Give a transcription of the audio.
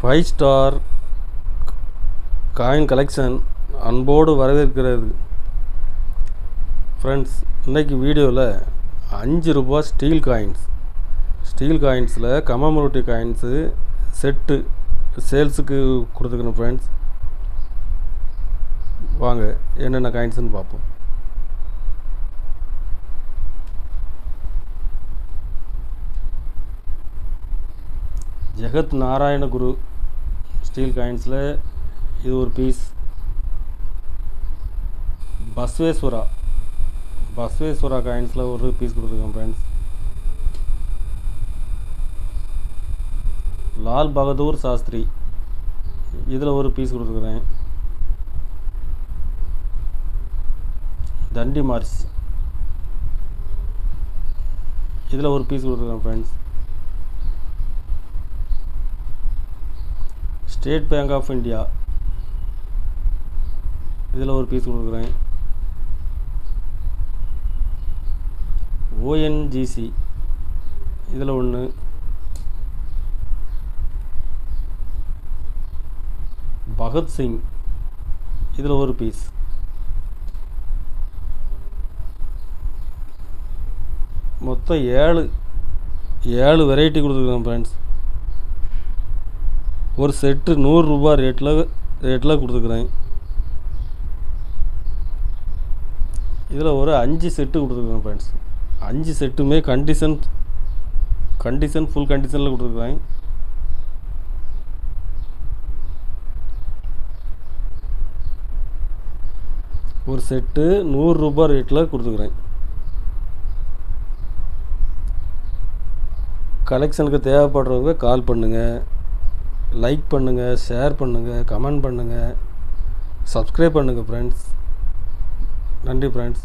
5 star coin collection அன்போடு வரவேற்கிறது. Friends, இன்றைக்கி வீடியோவில் 5 ரூபா ஸ்டீல் காயின்ஸில் கமமோட்டிவ் காயின்ஸு செட்டு சேல்ஸுக்கு கொடுத்துக்கணும். ஃப்ரெண்ட்ஸ், வாங்க என்னென்ன காயின்ஸ்னு பார்ப்போம். ஜெகத் நாராயண குரு ஸ்டீல் காயின்ஸில் இது ஒரு பீஸ். பஸ்வேஸ்வரா காயின்ஸில் ஒரு பீஸ் கொடுத்துருக்கோம். ஃப்ரெண்ட்ஸ், லால் பகதூர் சாஸ்திரி இதில் ஒரு பீஸ் கொடுத்துருக்குறேன். தண்டி மார்ச் இதில் ஒரு பீஸ் கொடுத்துருக்கேன். Friends, State Bank of India இதில் ஒரு பீஸ் கொடுக்குறேன். ஓஎன்ஜிசி இதில் ஒன்று. பகத்சிங் இதில் ஒரு பீஸ். மொத்தம் 7 வெரைட்டி கொடுத்துருக்கேன். ஃப்ரெண்ட்ஸ், ஒரு செட்டு 100 ரூபா ரேட்டில் கொடுத்துருக்குறேன். இதில் ஒரு 5 செட்டு கொடுத்துருக்குறேன். ஃப்ரெண்ட்ஸ், 5 செட்டுமே கண்டிஷன் ஃபுல் கண்டிஷனில் கொடுத்துருக்குறேன். ஒரு செட்டு 100 ரூபா ரேட்டில் கொடுத்துருக்குறேன். கலெக்ஷனுக்கு தேவைப்படுறவங்க கால் பண்ணுங்கள், லைக் பண்ணுங்கள், ஷேர் பண்ணுங்கள், கமெண்ட் பண்ணுங்கள், சப்ஸ்கிரைப் பண்ணுங்கள். ஃப்ரெண்ட்ஸ், நன்றி. ஃப்ரெண்ட்ஸ்.